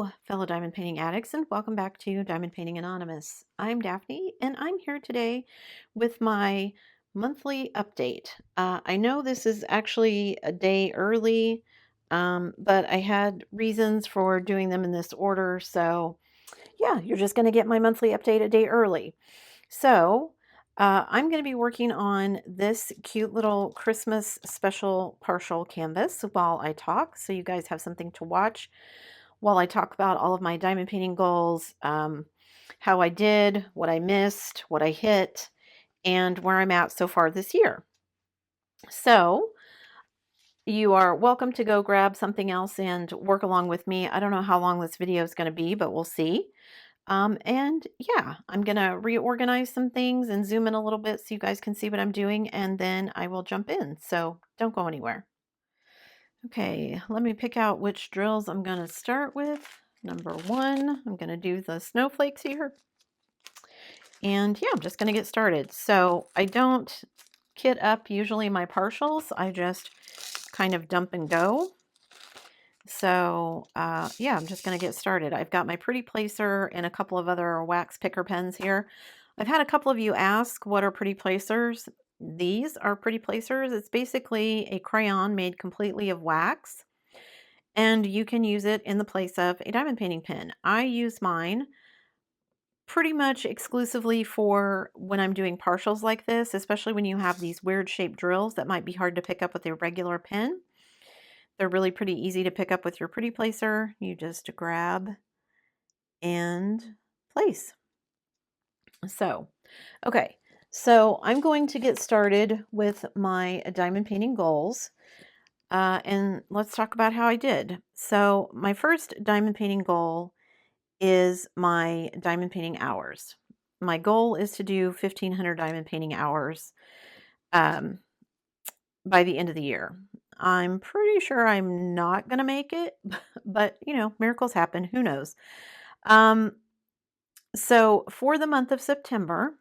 Hello, fellow diamond painting addicts, and welcome back to Diamond Painting Anonymous. I'm Daphne, and I'm here today with my monthly update. I know this is actually a day early, but I had reasons for doing them in this order. So, yeah, you're just going to get my monthly update a day early. So, I'm going to be working on this cute little Christmas special partial canvas while I talk, so you guys have something to watch while I talk about all of my diamond painting goals, how I did, what I missed, what I hit, and where I'm at so far this year. So you are welcome to go grab something else and work along with me. I don't know how long this video is going to be, but we'll see. And yeah, I'm going to reorganize some things and zoom in a little bit so you guys can see what I'm doing, and then I will jump in. So don't go anywhere. Okay, let me pick out which drills I'm going to start with. Number one, I'm going to do the snowflakes here. And yeah, I'm just going to get started. So I don't kit up usually my partials. I just kind of dump and go. So yeah, I'm just going to get started. I've got my Pretty Placer and a couple of other wax picker pens here. I've had a couple of you ask, what are Pretty Placers? These are Pretty Placers. It's basically a crayon made completely of wax, and you can use it in the place of a diamond painting pen. I use mine pretty much exclusively for when I'm doing partials like this, especially when you have these weird shaped drills that might be hard to pick up with a regular pen. They're really pretty easy to pick up with your Pretty Placer. You just grab and place. So, okay, so I'm going to get started with my diamond painting goals. And let's talk about how I did. So my first diamond painting goal is my diamond painting hours. My goal is to do 1,500 diamond painting hours um, by the end of the year. I'm pretty sure I'm not going to make it, but you know, miracles happen. Who knows? Um, so for the month of September,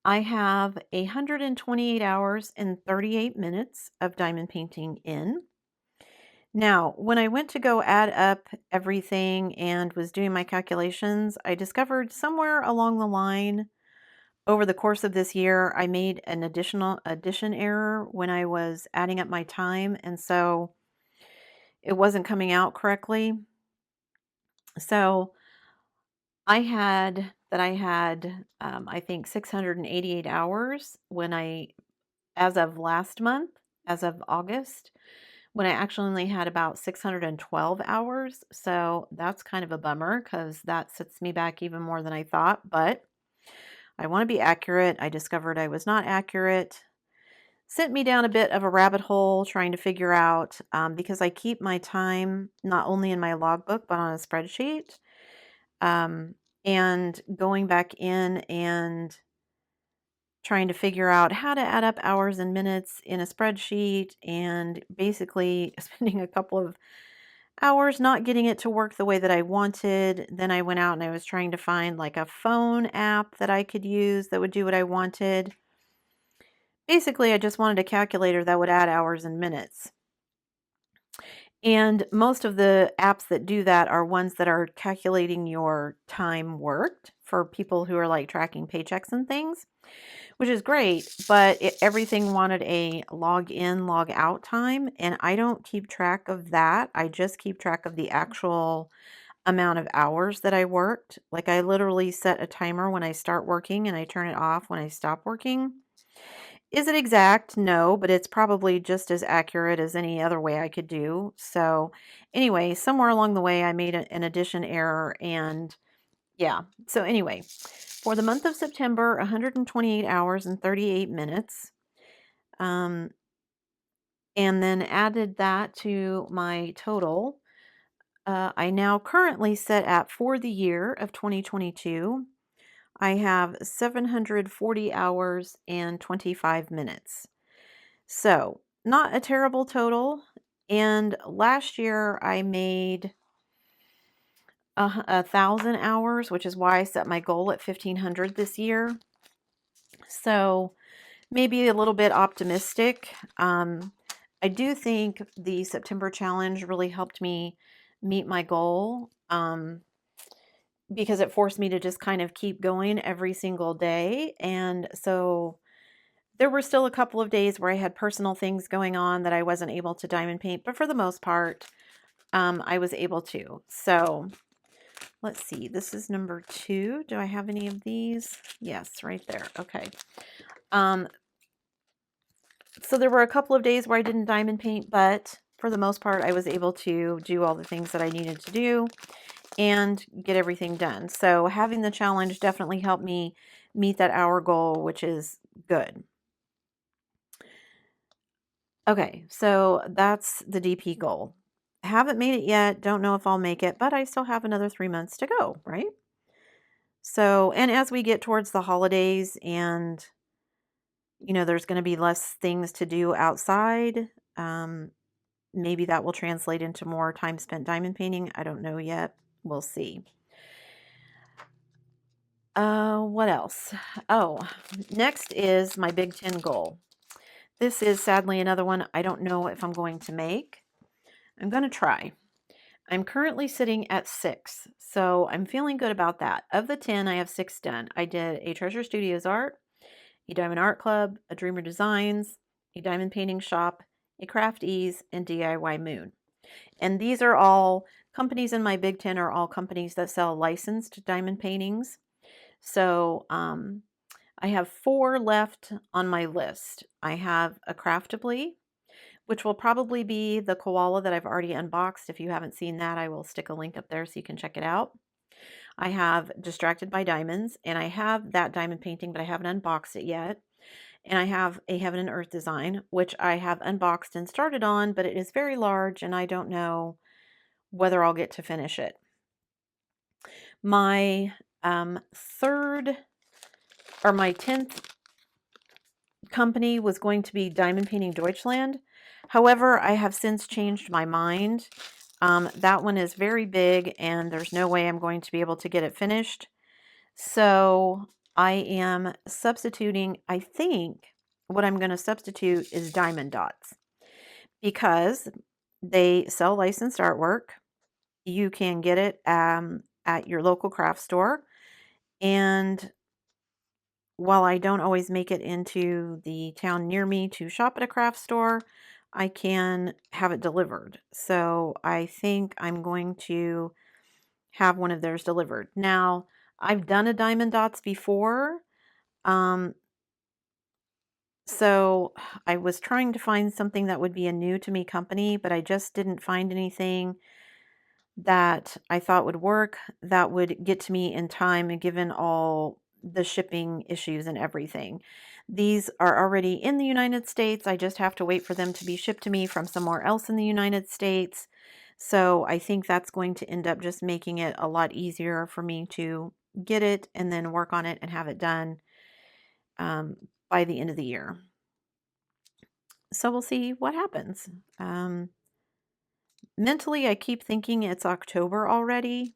I have 128 hours and 38 minutes of diamond painting in. Now, when I went to go add up everything and was doing my calculations, I discovered somewhere along the line over the course of this year, I made an addition error when I was adding up my time, and so it wasn't coming out correctly. So I had I think 688 hours as of last month, as of August, when I actually only had about 612 hours. So that's kind of a bummer because that sets me back even more than I thought. But I want to be accurate. I discovered I was not accurate. Sent me down a bit of a rabbit hole trying to figure out, because I keep my time not only in my logbook but on a spreadsheet. And going back in and trying to figure out how to add up hours and minutes in a spreadsheet, and basically spending a couple of hours not getting it to work the way that I wanted. Then I went out and I was trying to find like a phone app that I could use that would do what I wanted. Basically, I just wanted a calculator that would add hours and minutes. And most of the apps that do that are ones that are calculating your time worked for people who are like tracking paychecks and things, which is great, but everything wanted a log in, log out time, and I don't keep track of that. I just keep track of the actual amount of hours that I worked. Like I literally set a timer when I start working and I turn it off when I stop working. Is it exact? No, but it's probably just as accurate as any other way I could do. So anyway, somewhere along the way, I made an addition error, and yeah. So anyway, for the month of September, 128 hours and 38 minutes. And then added that to my total. I now currently set at, for the year of 2022, I have 740 hours and 25 minutes. So, not a terrible total. And last year I made 1,000 hours, which is why I set my goal at 1,500 this year. So, maybe a little bit optimistic. I do think the September challenge really helped me meet my goal. because it forced me to just kind of keep going every single day. And so there were still a couple of days where I had personal things going on that I wasn't able to diamond paint, but for the most part, I was able to. So let's see, this is number 2. Do I have any of these? Yes, right there. Okay. So there were a couple of days where I didn't diamond paint, but for the most part, I was able to do all the things that I needed to do and get everything done. So having the challenge definitely helped me meet that hour goal, which is good. Okay, so that's the DP goal. Haven't made it yet. Don't know if I'll make it, but I still have another 3 months to go, right? So, and as we get towards the holidays and, there's going to be less things to do outside, maybe that will translate into more time spent diamond painting. I don't know yet. We'll see. What else? Oh, next is my Big 10 goal. This is sadly another one I don't know if I'm going to make. I'm going to try. I'm currently sitting at 6, so I'm feeling good about that. Of the 10, I have 6 done. I did a Treasure Studios art, a Diamond Art Club, a Dreamer Designs, a Diamond Painting Shop, a Craft Ease, and DIY Moon. And these are all companies in my Big 10 are all companies that sell licensed diamond paintings. So I have 4 left on my list. I have a Craftably, which will probably be the koala that I've already unboxed. If you haven't seen that, I will stick a link up there so you can check it out. I have Distracted by Diamonds, and I have that diamond painting, but I haven't unboxed it yet. And I have a Heaven and Earth design, which I have unboxed and started on, but it is very large, and I don't know whether I'll get to finish it. My third or my 10th company was going to be Diamond Painting Deutschland. However, I have since changed my mind. That one is very big and there's no way I'm going to be able to get it finished. So I am substituting, I think what I'm going to substitute is Diamond Dots because they sell licensed artwork. You can get it at your local craft store. And while I don't always make it into the town near me to shop at a craft store, I can have it delivered. So I think I'm going to have one of theirs delivered. Now, I've done a Diamond Dots before. So I was trying to find something that would be a new to me company, but I just didn't find anything that I thought would work that would get to me in time and given all the shipping issues and everything. These are already in the United States. I just have to wait for them to be shipped to me from somewhere else in the United States. So I think that's going to end up just making it a lot easier for me to get it and then work on it and have it done by the end of the year. So we'll see what happens. Mentally, I keep thinking it's October already,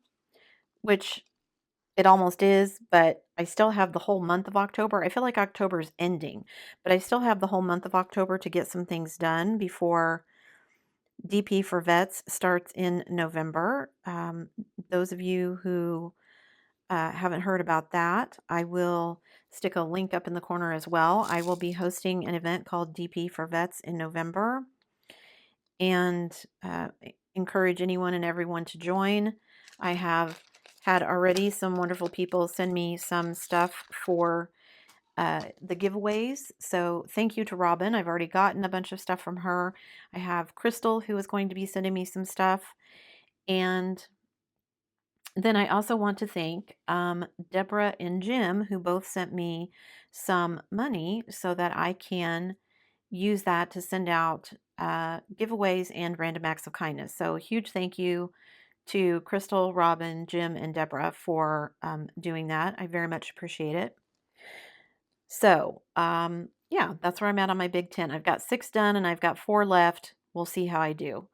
which it almost is, but I still have the whole month of October. I feel like October is ending, but I still have the whole month of October to get some things done before DP for Vets starts in November. Those of you who haven't heard about that, I will stick a link up in the corner as well. I will be hosting an event called DP for Vets in November and encourage anyone and everyone to join. I have had already some wonderful people send me some stuff for the giveaways. So thank you to Robin. I've already gotten a bunch of stuff from her. I have Crystal who is going to be sending me some stuff. And then I also want to thank Deborah and Jim who both sent me some money so that I can use that to send out giveaways and random acts of kindness. So a huge thank you to Crystal, Robin, Jim, and Deborah for doing that. I very much appreciate it. So yeah, that's where I'm at on my Big 10. I've got 6 done and I've got 4 left. We'll see how I do.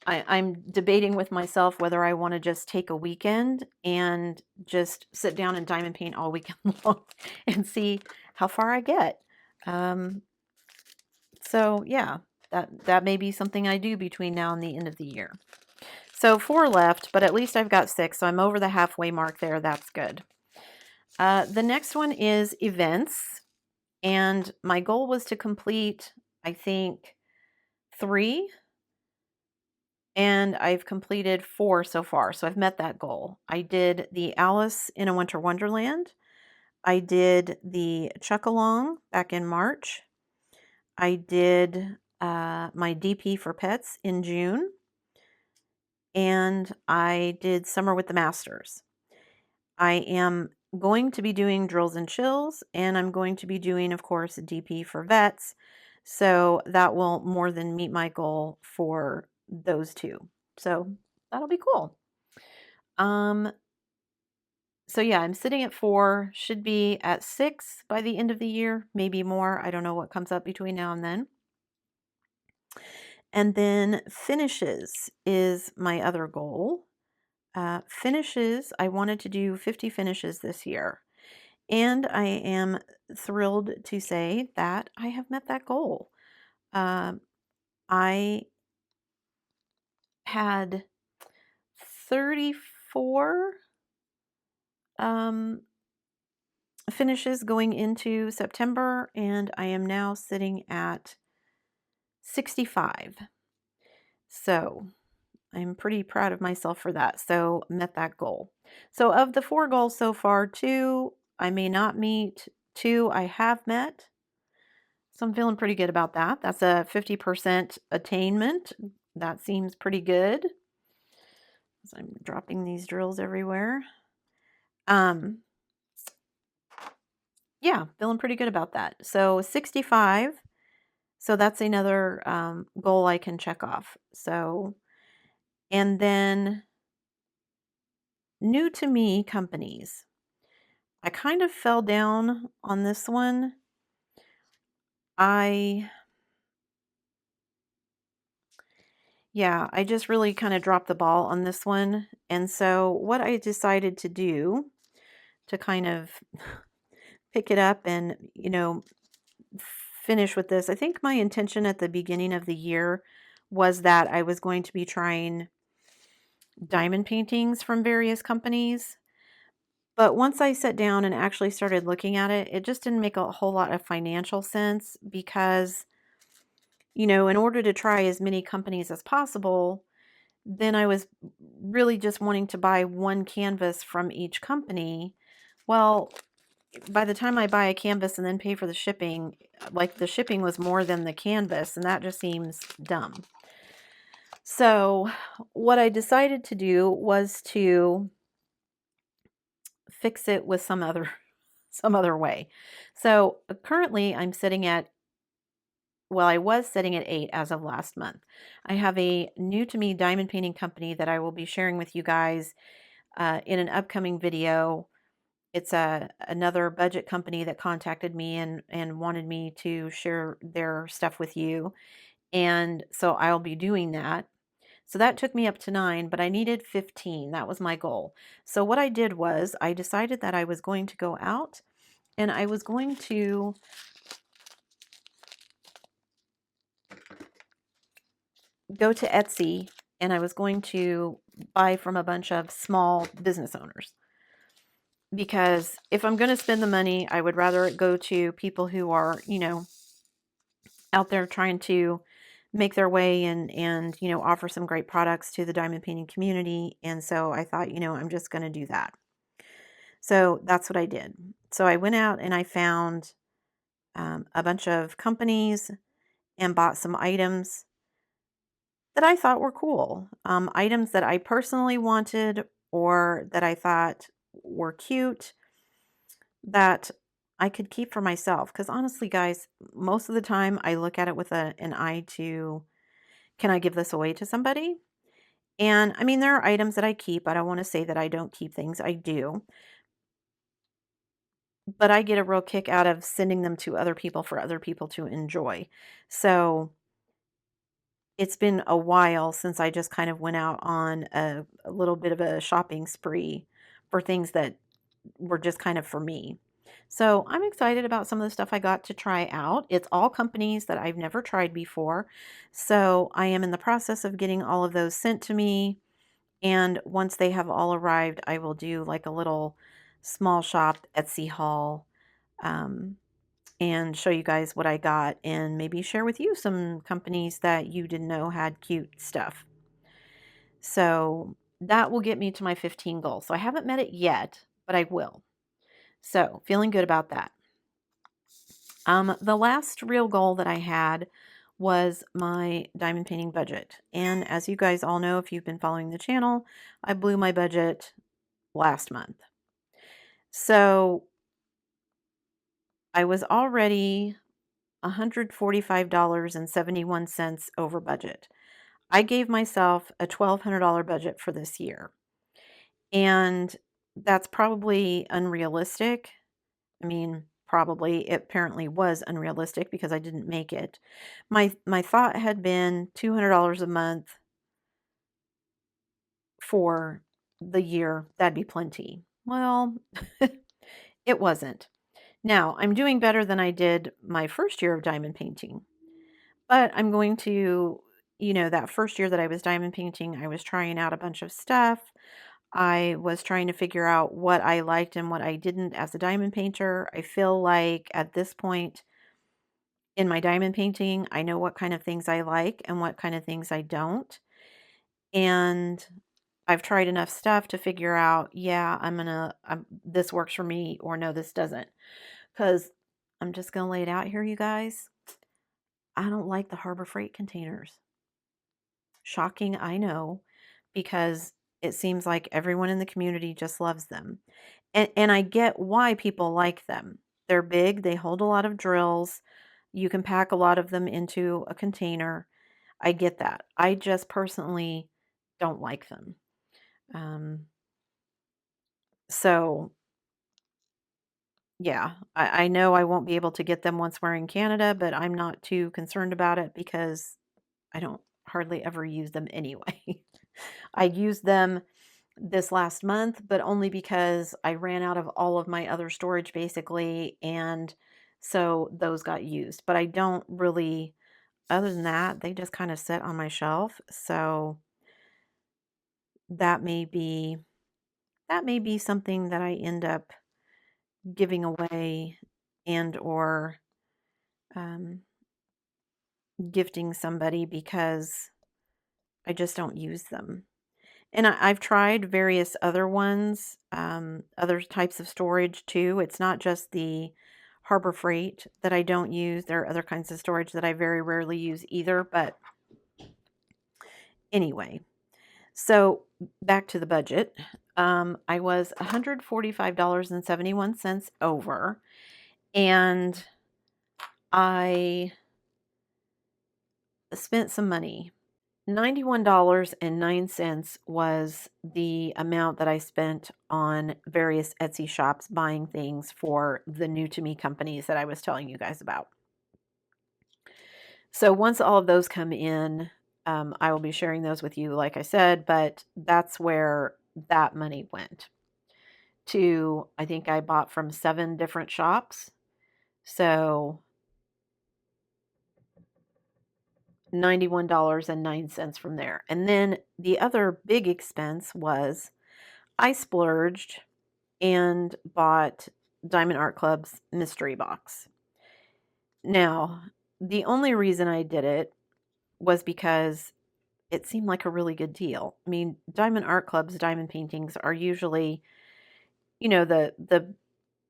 I'm debating with myself whether I want to just take a weekend and just sit down and diamond paint all weekend long and see how far I get. So yeah, that may be something I do between now and the end of the year. So 4 left, but at least I've got 6, so I'm over the halfway mark there. That's good. The next one is events, and my goal was to complete, I think, 3, and I've completed 4 so far, so I've met that goal. I did the Alice in a Winter Wonderland. I did the Chuck-along back in March. I did my DP for Pets in June, and I did Summer with the Masters. I am going to be doing Drills and Chills, and I'm going to be doing, of course, DP for Vets. So that will more than meet my goal for those 2. So that'll be cool. So yeah, I'm sitting at 4, should be at 6 by the end of the year, maybe more. I don't know what comes up between now and then. And then finishes is my other goal. Finishes, I wanted to do 50 finishes this year. And I am thrilled to say that I have met that goal. I had 34 finishes going into September, and I am now sitting at 65. So I'm pretty proud of myself for that. So met that goal. So of the 4 goals so far, 2 I may not meet, 2 I have met. So I'm feeling pretty good about that. That's a 50% attainment. That seems pretty good. So I'm dropping these drills everywhere. Yeah, feeling pretty good about that. So 65. So that's another goal I can check off. So, and then new to me companies. I kind of fell down on this one. I just really kind of dropped the ball on this one. And so what I decided to do to kind of pick it up and, finish with this, I think my intention at the beginning of the year was that I was going to be trying diamond paintings from various companies. But once I sat down and actually started looking at it, it just didn't make a whole lot of financial sense because, in order to try as many companies as possible, then I was really just wanting to buy one canvas from each company. Well, by the time I buy a canvas and then pay for the shipping, like the shipping was more than the canvas, and that just seems dumb. So what I decided to do was to fix it with some other way. So currently I'm sitting at, well, I was sitting at 8 as of last month. I have a new to me diamond painting company that I will be sharing with you guys in an upcoming video. It's another budget company that contacted me and wanted me to share their stuff with you. And so I'll be doing that. So that took me up to 9, but I needed 15. That was my goal. So what I did was I decided that I was going to go out and I was going to go to Etsy and I was going to buy from a bunch of small business owners. Because if I'm going to spend the money, I would rather it go to people who are, out there trying to make their way and offer some great products to the diamond painting community. And so I thought, I'm just going to do that. So that's what I did. So I went out and I found a bunch of companies and bought some items that I thought were cool. Items that I personally wanted or that I thought were cute that I could keep for myself. Because honestly, guys, most of the time I look at it with an eye to, can I give this away to somebody? And I mean, there are items that I keep. I don't want to say that I don't keep things. I do. But I get a real kick out of sending them to other people for other people to enjoy. So it's been a while since I just kind of went out on a little bit of a shopping spree for things that were just kind of for me. So I'm excited about some of the stuff I got to try out. It's all companies that I've never tried before. So I am in the process of getting all of those sent to me. And once they have all arrived, I will do like a little small shop Etsy haul, um, and show you guys what I got and maybe share with you some companies that you didn't know had cute stuff. So that will get me to my 15 goal. So I haven't met it yet, but I will. So feeling good about that. The last real goal that I had was my diamond painting budget. And as you guys all know, if you've been following the channel, I blew my budget last month. So I was already $145.71 over budget. I gave myself a $1,200 budget for this year. And that's probably unrealistic. I mean, probably it apparently was unrealistic because I didn't make it. My thought had been $200 a month for the year. That'd be plenty. Well, it wasn't. Now, I'm doing better than I did my first year of diamond painting. But I'm going to, that first year that I was diamond painting, I was trying out a bunch of stuff. I was trying to figure out what I liked and what I didn't as a diamond painter. I feel like at this point in my diamond painting, I know what kind of things I like and what kind of things I don't. And I've tried enough stuff to figure out, yeah, this works for me, or no, this doesn't. Because I'm just going to lay it out here, you guys. I don't like the Harbor Freight containers. Shocking, I know, because it seems like everyone in the community just loves them. And I get why people like them. They're big, they hold a lot of drills. You can pack a lot of them into a container. I get that. I just personally don't like them. So, yeah, I know I won't be able to get them once we're in Canada, but I'm not too concerned about it because I don't hardly ever use them anyway. I used them this last month, but only because I ran out of all of my other storage basically, and so those got used. But I don't really, other than that, they just kind of sit on my shelf. So that may be something that I end up giving away and or um, gifting somebody because I just don't use them. And I've tried various other ones, other types of storage too. It's not just the Harbor Freight that I don't use. There are other kinds of storage that I very rarely use either. But anyway, so back to the budget. I was $145.71 over, and I spent some money. $91.09 was the amount that I spent on various Etsy shops buying things for the new to me companies that I was telling you guys about. So once all of those come in, I will be sharing those with you, like I said, but that's where that money went to. I think I bought from 7 different shops. So $91.09 from there. And then the other big expense was I splurged and bought Diamond Art Club's mystery box. Now, the only reason I did it was because it seemed like a really good deal. I mean, Diamond Art Club's diamond paintings are usually, the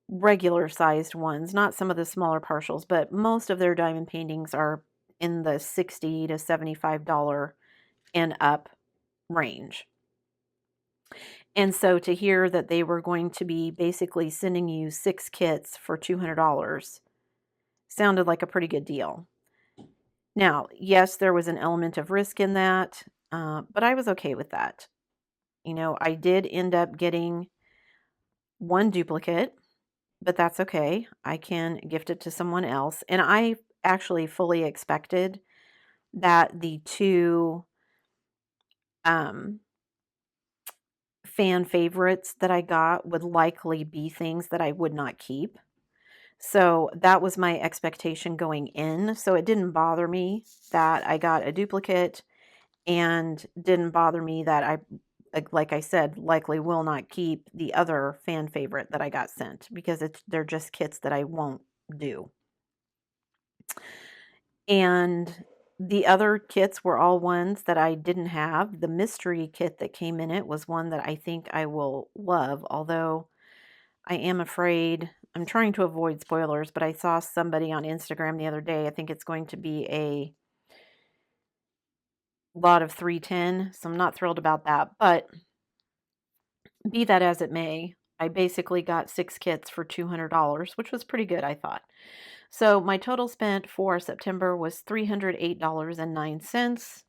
regular sized ones, not some of the smaller partials, but most of their diamond paintings are in the $60 to $75 and up range. And so to hear that they were going to be basically sending you 6 kits for $200 sounded like a pretty good deal. Now, yes, there was an element of risk in that, but I was okay with that. I did end up getting 1 duplicate, but that's okay. I can gift it to someone else. And I actually fully expected that the 2 um, fan favorites that I got would likely be things that I would not keep. So that was my expectation going in. So it didn't bother me that I got a duplicate, and didn't bother me that I like I said, likely will not keep the other fan favorite that I got sent because they're just kits that I won't do. And the other kits were all ones that I didn't have. The mystery kit that came in it was one that I think I will love, although I am afraid, I'm trying to avoid spoilers, but I saw somebody on Instagram the other day. I think it's going to be a lot of 310, so I'm not thrilled about that. But be that as it may, I basically got 6 kits for $200, which was pretty good, I thought. So my total spent for September was $308.09.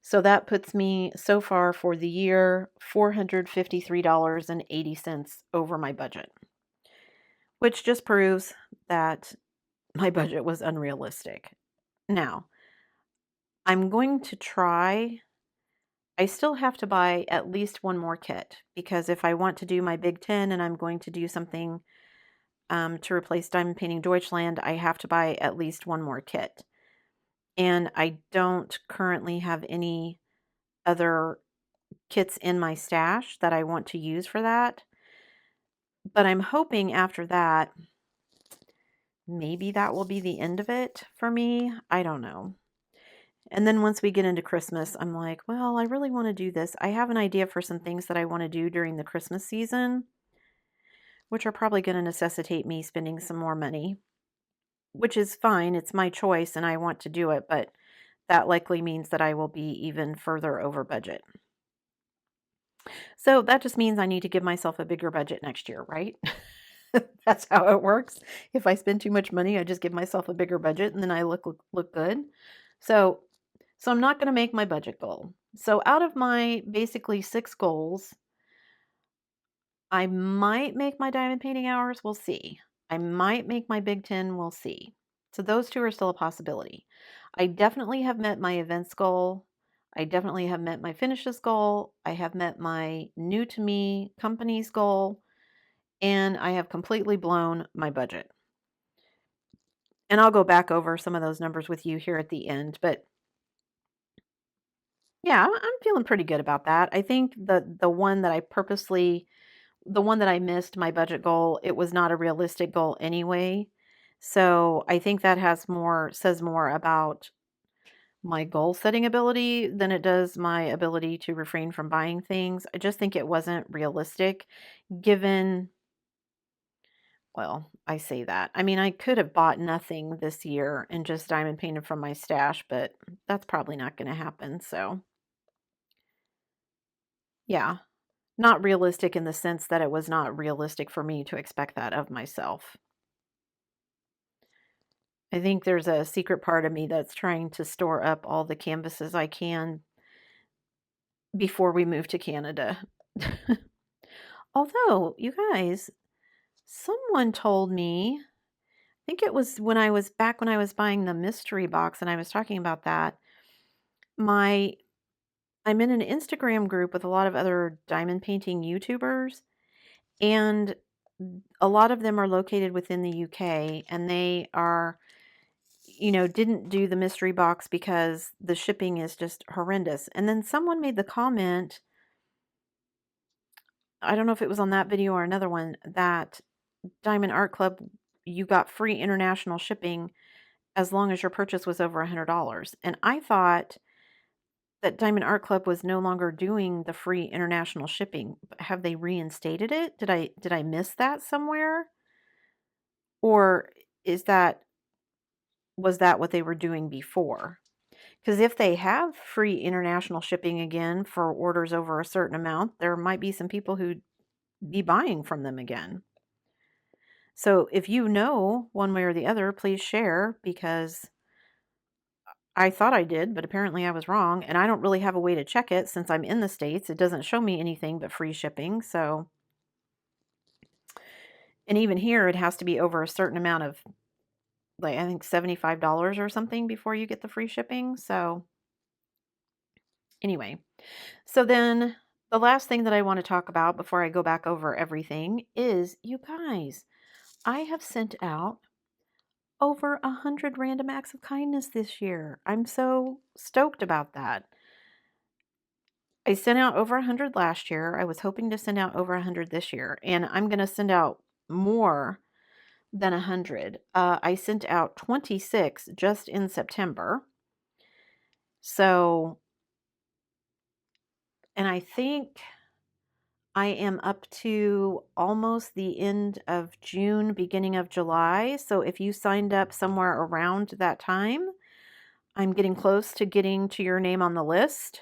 So that puts me so far for the year $453.80 over my budget, which just proves that my budget was unrealistic. Now, I'm going to try. I still have to buy at least one more kit because if I want to do my Big 10 and I'm going to do something to replace Diamond Painting Deutschland, I have to buy at least one more kit. And I don't currently have any other kits in my stash that I want to use for that. But I'm hoping after that, maybe that will be the end of it for me. I don't know. And then once we get into Christmas, I'm like, well, I really want to do this. I have an idea for some things that I want to do during the Christmas season, which are probably going to necessitate me spending some more money, which is fine. It's my choice and I want to do it, but that likely means that I will be even further over budget. So that just means I need to give myself a bigger budget next year, right? That's how it works. If I spend too much money, I just give myself a bigger budget and then I look good. So I'm not going to make my budget goal. So out of my basically 6 goals, I might make my diamond painting hours, we'll see. I might make my Big 10, we'll see. So those 2 are still a possibility. I definitely have met my events goal. I definitely have met my finishes goal. I have met my new to me company's goal. And I have completely blown my budget. And I'll go back over some of those numbers with you here at the end. But yeah, I'm feeling pretty good about that. I think the one that the one that I missed my budget goal, it was not a realistic goal anyway. So I think that says more about my goal setting ability than it does my ability to refrain from buying things. I just think it wasn't realistic given, well, I say that. I mean, I could have bought nothing this year and just diamond painted from my stash, but that's probably not going to happen. So, yeah, not realistic in the sense that it was not realistic for me to expect that of myself. I think there's a secret part of me that's trying to store up all the canvases I can before we move to Canada. Although, you guys, someone told me, I think it was when I was buying the mystery box and I was talking about that. My I'm in an Instagram group with a lot of other diamond painting YouTubers, and a lot of them are located within the UK, and they are, didn't do the mystery box because the shipping is just horrendous. And then someone made the comment, I don't know if it was on that video or another one, that Diamond Art Club, you got free international shipping as long as your purchase was over $100. And I thought that Diamond Art Club was no longer doing the free international shipping. Have they reinstated it? Did I miss that somewhere? Or is that was that what they were doing before? Because if they have free international shipping again for orders over a certain amount, there might be some people who'd be buying from them again. So if you know one way or the other, please share because I thought I did, but apparently I was wrong, and I don't really have a way to check it since I'm in the States. It doesn't show me anything but free shipping, so, and even here it has to be over a certain amount of, like, I think $75 or something before you get the free shipping, so anyway. So then the last thing that I want to talk about before I go back over everything is, you guys, I have sent out over 100 random acts of kindness this year. I'm so stoked about that. I sent out over 100 last year. I was hoping to send out over 100 this year, and I'm going to send out more than 100. I sent out 26 just in September. So, and I think I am up to almost the end of June, beginning of July. So if you signed up somewhere around that time, I'm getting close to getting to your name on the list.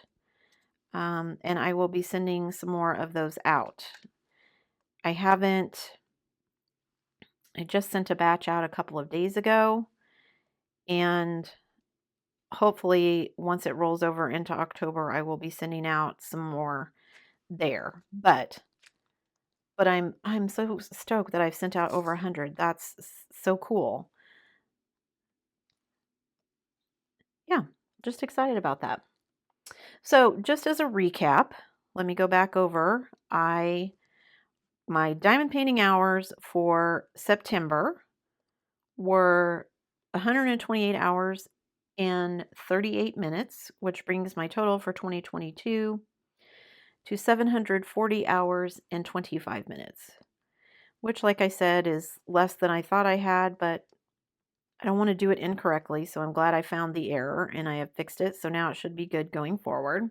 And I will be sending some more of those out. I just sent a batch out a couple of days ago, and hopefully once it rolls over into October, I will be sending out some more there. But I'm so stoked that I've sent out over 100. That's so cool. Yeah, just excited about that. So just as a recap, let me go back over. My diamond painting hours for September were 128 hours and 38 minutes, which brings my total for 2022 to 740 hours and 25 minutes, which, like I said, is less than I thought I had, but I don't want to do it incorrectly, so I'm glad I found the error and I have fixed it, so now it should be good going forward.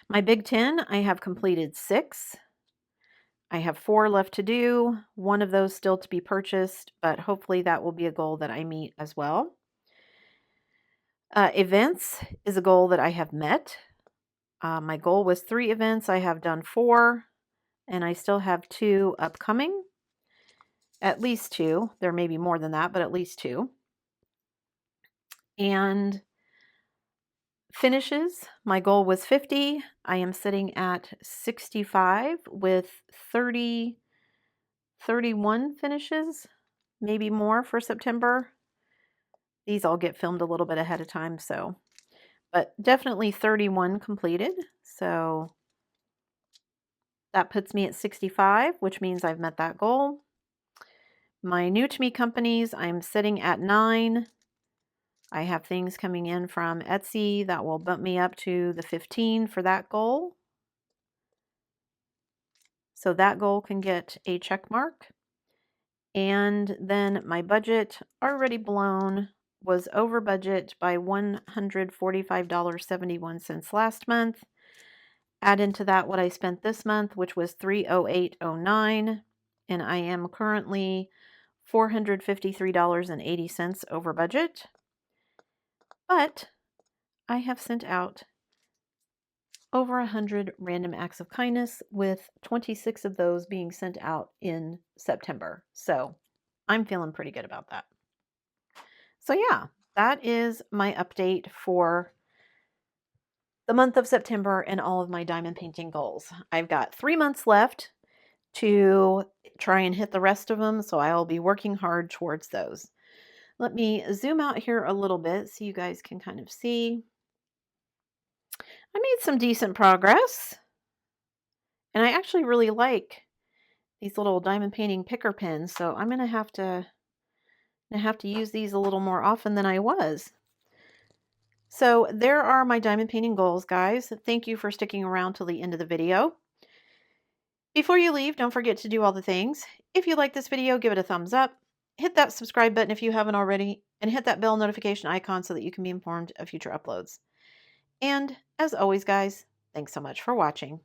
My Big 10, I have completed 6. I have 4 left to do, one of those still to be purchased, but hopefully that will be a goal that I meet as well. Events is a goal that I have met. My goal was 3 events. I have done 4, and I still have 2 upcoming. At least 2. There may be more than that, but at least 2. And finishes, my goal was 50. I am sitting at 65 with 31 finishes, maybe more for September. These all get filmed a little bit ahead of time, so, but definitely 31 completed. So that puts me at 65, which means I've met that goal. My new to me companies, I'm sitting at 9. I have things coming in from Etsy that will bump me up to the 15 for that goal. So that goal can get a check mark. And then my budget, already blown, was over budget by $145.71 last month. Add into that what I spent this month, which was $308.09, and I am currently $453.80 over budget. But I have sent out over 100 random acts of kindness, with 26 of those being sent out in September. So I'm feeling pretty good about that. So yeah, that is my update for the month of September and all of my diamond painting goals. I've got 3 months left to try and hit the rest of them, so I'll be working hard towards those. Let me zoom out here a little bit so you guys can kind of see. I made some decent progress, and I actually really like these little diamond painting picker pens, so I'm gonna have to use these a little more often than I was. So there are my diamond painting goals, guys. Thank you for sticking around till the end of the video. Before you leave, don't forget to do all the things. If you like this video, give it a thumbs up. Hit that subscribe button if you haven't already, and hit that bell notification icon so that you can be informed of future uploads. And as always, guys, thanks so much for watching.